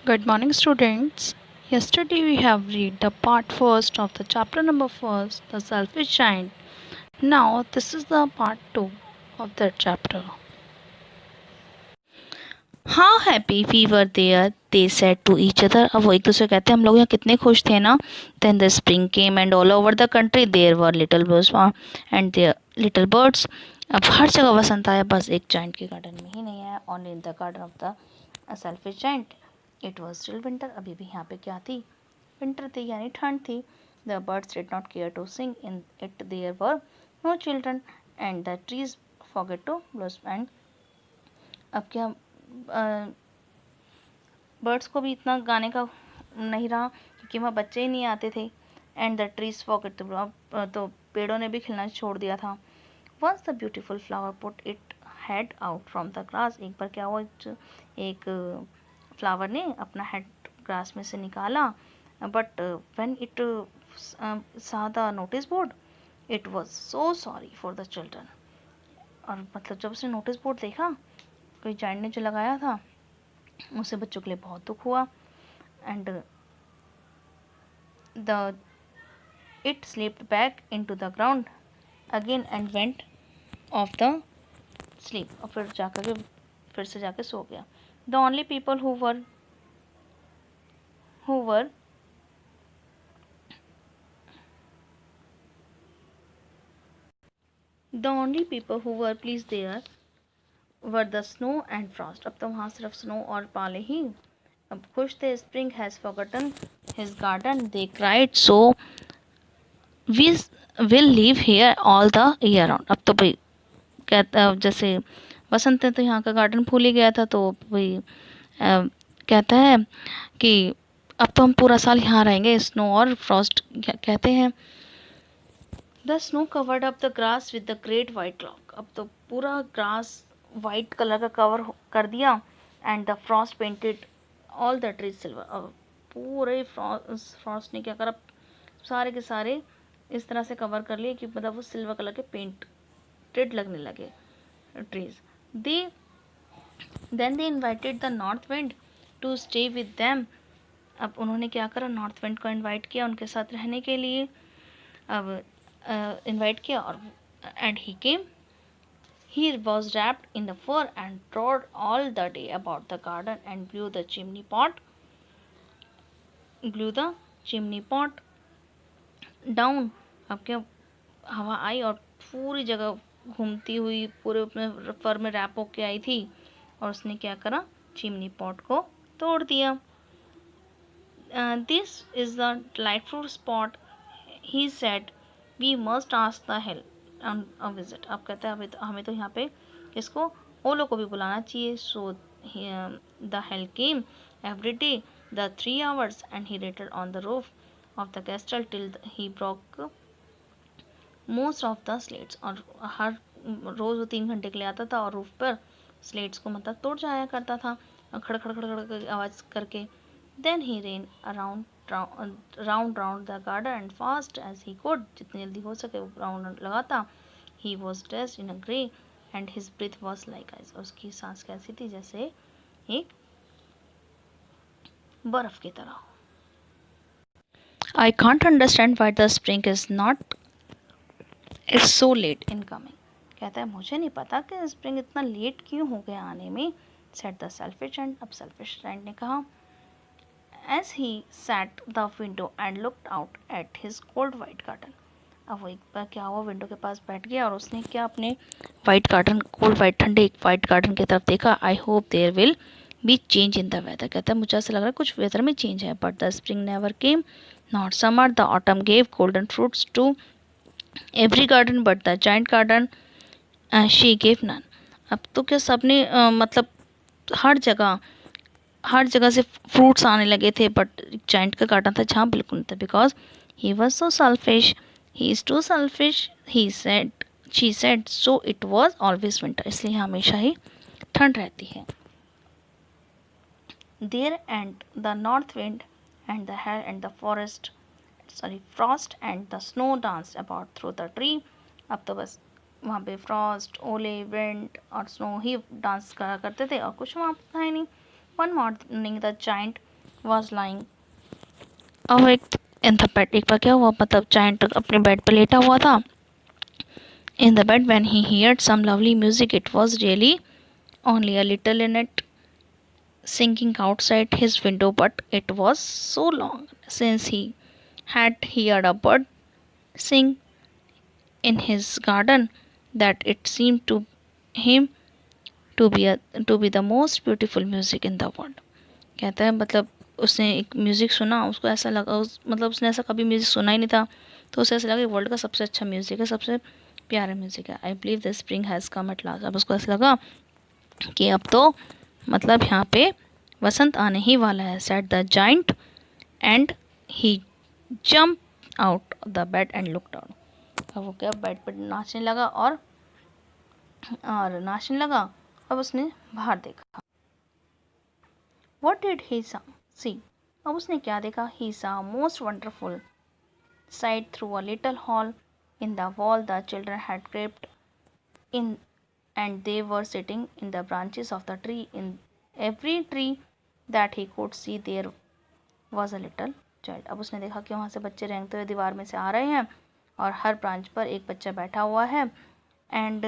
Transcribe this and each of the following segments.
Good morning, students. Yesterday we have read the part first of the chapter number first, the selfish giant. Now this is the part two of that chapter. How happy we were there, they said to each other. अब वो एक दूसरे कहते हैं हम लोग यहाँ कितने खुश थे ना. Then the spring came and all over the country there were little birds and their little birds. अब हर जगह वसंत आया, बस एक giant के गार्डन में ही नहीं आया. Only in the garden of the selfish giant. It was still winter. अभी भी यहाँ पे क्या थी? विंटर थी यानी ठंड थी. The birds did not care to sing in it. There were no children and the trees forget to blossom. And अब क्या बर्ड्स को भी इतना गाने का नहीं रहा क्योंकि वहाँ बच्चे ही नहीं आते थे. एंड द ट्रीज फॉरगेट तो पेड़ों ने भी खिलना छोड़ दिया था. Once the beautiful flower put it head out from the grass. एक बार क्या हुआ, एक फ्लावर ने अपना हेड ग्रास में से निकाला. But when it saw the notice board, it was so sorry for the children. और मतलब जब उसने नोटिस बोर्ड देखा, कोई जाइंट ने जो लगाया था, उसे बच्चों के लिए बहुत दुख हुआ. And the it slipped back into the ground again and went of the sleep. और फिर से जाके सो गया. The only people who were pleased there were the snow and frost. अब तो वहाँ सिर्फ स्नो और पाले ही अब खुश थे. Spring has forgotten his garden, they cried, so we will live here all the year round. अब तो भाई कहता जैसे बसंत है तो यहाँ का गार्डन भूल ही गया था, तो भाई कहता है कि अब तो हम पूरा साल यहाँ रहेंगे. स्नो और फ्रॉस्ट कहते हैं. The snow covered up the grass with the great white rock. अब तो पूरा ग्रास वाइट कलर का कवर कर दिया. And the Frost painted all the trees silver. अब पूरे फ्रॉस्ट ने क्या करा, सारे के सारे इस तरह से कवर कर लिए कि मतलब वो सिल्वर कलर के पेंटेड लगने लगे trees. They then they invited the north wind to stay with them. अब उन्होंने क्या करा, नॉर्थ विंड को इन्वाइट किया उनके साथ रहने के लिए. अब इन्वाइट किया और and he came. He was wrapped in the fur and trod all the day about the garden and blew the chimney pot down. अब क्या हवा आई और पूरी जगह घूमती हुई पूरे अपने फर में रैप होके आई थी और उसने क्या करा, चिमनी पॉट को तोड़ दिया. This is the delightful spot, he said, we must ask the help on a visit. अब कहता है हमें तो यहाँ पे इसको ओलो को भी बुलाना चाहिए. So the help came every day the 3 hours and he waited on the roof of the castle till he broke most of the slates. और हर रोज़ वो 3 घंटे के लिए आता था और रूफ पर स्लेट्स को मतलब तोड़ जाया करता था खड़ खड़ खड़ खड़ आवाज़ करके. Then he ran round the garden and fast as he could. जितनी जल्दी हो सके वो राउंड लगाता. He was dressed in a grey and his breath was like ice. और उसकी सांस कैसी थी, जैसे एक बर्फ की तरह. I can't understand why the spring is so late in coming. कहता है मुझे नहीं पता कि स्प्रिंग इतना लेट क्यों हो गया आने में. said the selfish giant. अब selfish giant ने कहा. As he sat the window and looked out at his cold white garden. अब वो एक बार क्या हुआ, विंडो के पास बैठ गया और उसने क्या अपने वाइट गार्डन, कोल्ड वाइट ठंडे एक वाइट गार्डन की तरफ देखा. I hope there will be change in the weather. कहता है मुझे ऐसा लग रहा है कुछ वेदर में चेंज है. But the spring never came, not summer. The autumn gave golden fruits to every garden but the giant garden she gave none. अब तो क्या सबने मतलब हर जगह से फ्रूट्स आने लगे थे, बट जाइंट का गार्डन था जहाँ बिल्कुल नहीं था. Because he was so selfish, he is too selfish, she said. So it was always winter. इसलिए हमेशा ही ठंड रहती है. There and the north wind and the hair and the frost and the snow danced about through the tree. अब तो बस वहाँ पे फ्रॉस्ट, ओले, विंड और स्नो ही डांस करा करते थे और कुछ वहाँ था ही नहीं. One morning the giant was lying awake in the bed. एक बार क्या हुआ, मतलब जायंट अपने बेड पर लेटा हुआ था in the bed when he heard some lovely music. It was really only a little in it singing outside his window, but it was so long since he had heard a bird sing in his garden that it seemed to him to be the most beautiful music in the world. कहता है मतलब उसने एक music सुना, उसको ऐसा लगा मतलब उसने ऐसा कभी म्यूज़िक सुना ही नहीं था, तो उसे ऐसा लगा वर्ल्ड का सबसे अच्छा म्यूज़िक है, सबसे प्यारा म्यूज़िक है. I believe the spring has come at last. अब उसको ऐसा लगा कि अब तो मतलब यहाँ पे वसंत आने ही वाला है. Said the giant and he jump out the bed and looked out. अब वो क्या बेड पर नाचने लगा और नाचने लगा. अब उसने बाहर देखा. What did he see? अब उसने क्या देखा? He saw a most wonderful sight through a little hole in the wall. The children had crept in and they were sitting in the branches of the tree. In every tree that he could see there was a little child. अब उसने देखा कि वहाँ से बच्चे रेंगते हुए दीवार में से आ रहे हैं और हर ब्रांच पर एक बच्चा बैठा हुआ है. And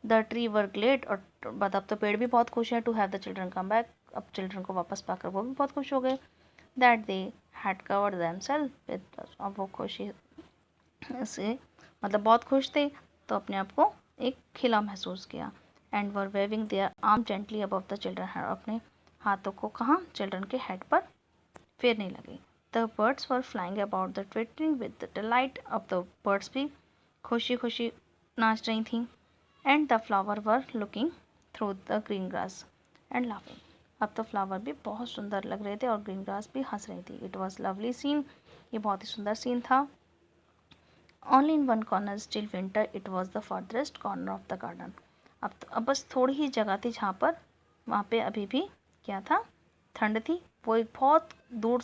the tree were glad. और अब तो पेड़ भी बहुत खुश है. To have the children come back. अब चिल्ड्रन को वापस पाकर वो भी बहुत खुश हो गए. That they had covered themselves with. अब वो खुशी से मतलब बहुत खुश थे, तो अपने आप को एक खिला महसूस किया. And were waving their arm gently above the children head. अपने हाथों को कहाँ चिल्ड्रन के हेड पर फेरने लगे. The birds were flying about the twittering with the delight. अब द बर्ड्स भी खुशी खुशी नाच रही थी. And the flower were looking through the green grass and laughing. अब तो फ्लावर भी बहुत सुंदर लग रहे थे और ग्रीन ग्रास भी हंस रही थी. It was lovely scene. ये बहुत ही सुंदर सीन था. Only in one corner still winter. It was the furthest corner of the garden. अब बस थोड़ी ही जगह थी जहाँ पर वहाँ पे अभी भी क्या था, ठंड थी. वो एक बहुत दूर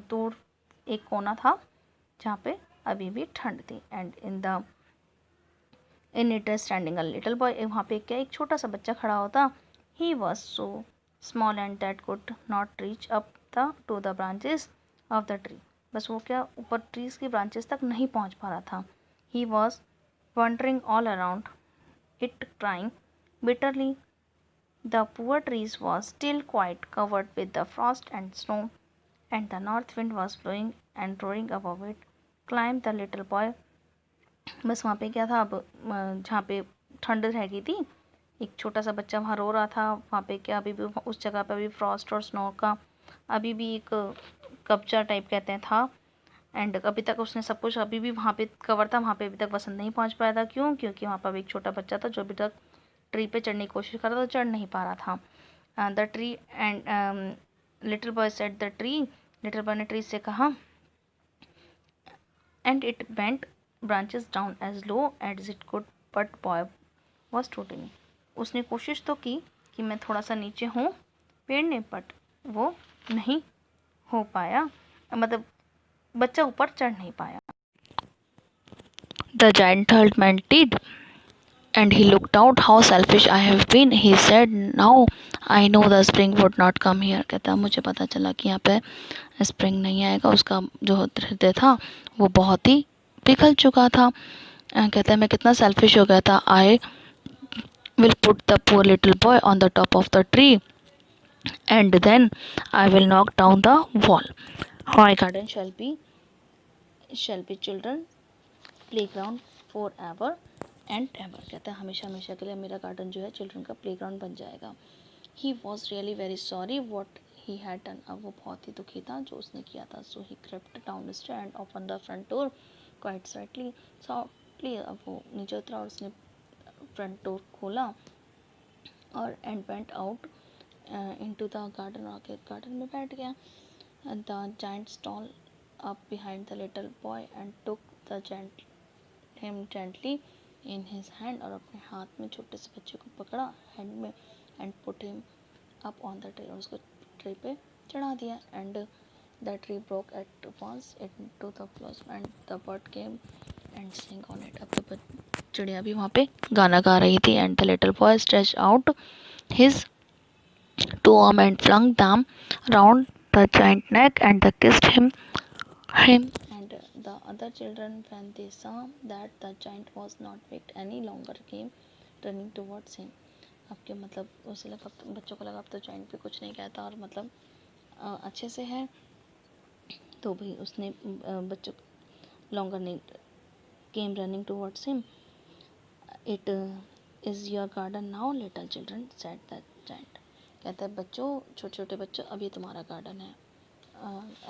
दूर एक कोना था जहाँ पे अभी भी ठंड थी. And in it standing a little boy. वहाँ पे क्या एक छोटा सा बच्चा खड़ा होता. He was so small and that could not reach up to the branches of the tree. बस वो क्या ऊपर ट्रीज की ब्रांचेस तक नहीं पहुँच पा रहा था. He was wondering all around it crying bitterly. The poor trees was still quite covered with the Frost and snow and the north wind was blowing and roaring above it. Climbed the little boy. बस वहाँ पे क्या था, अब जहाँ पे ठंड रह गई थी, एक छोटा सा बच्चा वहाँ रो रहा था. वहाँ पे क्या अभी भी उस जगह पे अभी फ्रॉस्ट और स्नो का अभी भी एक कब्जा टाइप कहते हैं था. एंड अभी तक उसने सब कुछ अभी भी वहाँ पे कवर था. वहाँ पे अभी तक वसंत नहीं पहुँच पाया था. क्यों? क्योंकि वहाँ पर एक छोटा बच्चा था जो अभी तक ट्री पे चढ़ने की कोशिश कर रहा था, चढ़ नहीं पा रहा था. The tree and little boy said the tree. Little boy ने ट्री से कहा. And it bent branches down as low as it could but boy was tooting. उसने कोशिश तो की कि मैं थोड़ा सा नीचे हूँ पेड़ ने, बट वो नहीं हो पाया. मतलब बच्चा ऊपर चढ़ नहीं पाया. The giant heart melted and he looked out. How selfish I have been, he said. Now I know the spring would not come here. कहता मुझे पता चला कि यहाँ पे स्प्रिंग नहीं आएगा. उसका जो हृदय था वो बहुत ही पिघल चुका था. कहता है मैं कितना सेल्फिश हो गया था. I will put the poor little boy on the top of the tree and then I will knock down the wall. My garden shall be children playground forever and ever. कहता है हमेशा हमेशा के लिए मेरा गार्डन जो है children का प्लेग्राउंड बन जाएगा. He was really very sorry what he had done. अब वो बहुत ही दुखी था जो उसने किया था. So he crept down the stair and open the front door quite softly. अब वो नीचे उतरा और उसने फ्रंट डोर खोला और and went out into the garden. आके गार्डन में बैठ गया. The giant stall up behind the little boy and took the him gently in his hand. और अपने हाथ में छोटे से बच्चे को पकड़ा हैंड में and put him up on the tree. और उसको ट्री पे चढ़ा दिया. And the tree broke at once into the flowers and the bird came and sing on it. अब तो चिड़िया भी वहाँ पे गाना गा रही थी. And the little boy stretch out his two arm and flung them round the giant neck and they kissed him and the other children, when they saw that the giant was not weak any longer, came running towards him. अब क्या मतलब, उसे लगा, बच्चों को लगा अब तो जाइंट भी कुछ नहीं कहता और मतलब अच्छे से है, तो भाई उसने बच्चों लॉन्गर नहीं, came running towards him. It is your garden now little children said the giant. कहता है बच्चों, छोटे छोटे बच्चों, अब ये तुम्हारा गार्डन है,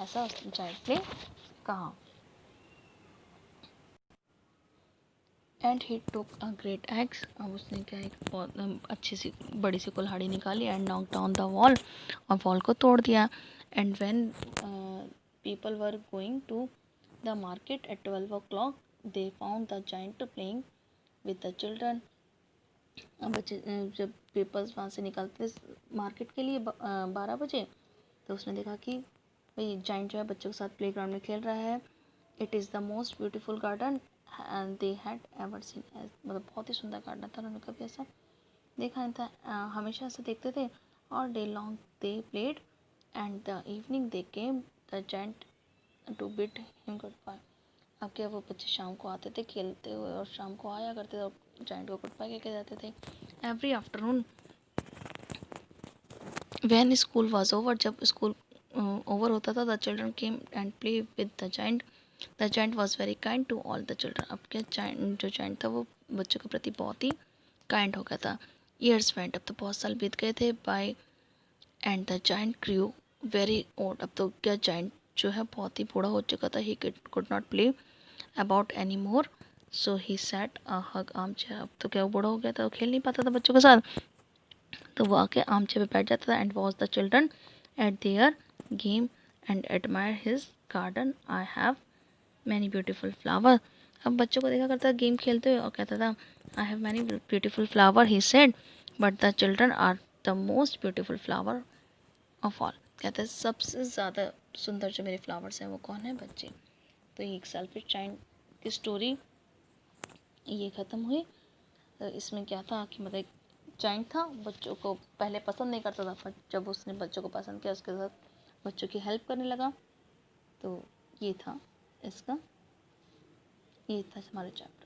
ऐसा जाइंट ने कहा। And he took a great x, अब उसने क्या, एक बहुत अच्छी सी बड़ी सी कुल्हाड़ी निकाली and knock down the wall, और वॉल को तोड़ दिया। And when people were going to the market at 12 o'clock they found the giant playing with the children. बच्चे जब पीपल्स वहाँ से निकलते मार्केट के लिए 12 बजे, तो उसने देखा कि भाई जाइंट जो है बच्चों के साथ प्लेग्राउंड में खेल रहा है। It is the most beautiful garden and they had ever seen, मतलब बहुत ही सुंदर गार्डन था, उन्होंने कभी ऐसा देखा नहीं था, हमेशा ऐसे देखते थे। और day long they played and the evening they came the giant to bid him good bye. अब क्या, वो बच्चे शाम को आते थे खेलते हुए और शाम को आया करते थे और जाइंट को गुड बाय कह के जाते थे। Every afternoon when school was over, जब स्कूल ओवर होता था, the children came and play with the giant. The giant was very kind to all the children. अब क्या, जो जाइंट था वो बच्चों के प्रति बहुत ही काइंड हो गया था। ईयर्स वेंट, अब तो बहुत साल बीत गए थे, by and the giant grew very old. अब तो क्या, जाइंट जो है बहुत ही बूढ़ा हो चुका था। He could not play about any more, so he sat a hug arm chair. अब तो क्या, वो बूढ़ा हो गया था, वो खेल नहीं पाता था बच्चों के साथ, तो वो आके आर्म चेयर पे बैठ जाता था and watch the children eight their game and admire his garden. I have many beautiful flower. अब बच्चों को देखा करता गेम खेलते हुए और कहता था I have many beautiful flower, he said, but the children are the most beautiful flower of all. कहते हैं सबसे ज़्यादा सुंदर जो मेरे फ्लावर्स हैं वो कौन है, बच्चे। तो ये एक सेल्फिश चाइल्ड की स्टोरी ये ख़त्म हुई। तो इसमें क्या था कि मतलब एक जाइंट था, बच्चों को पहले पसंद नहीं करता था, पर जब उसने बच्चों को पसंद किया उसके साथ बच्चों की हेल्प करने लगा। तो ये था इसका, ये था हमारे चैप्टर।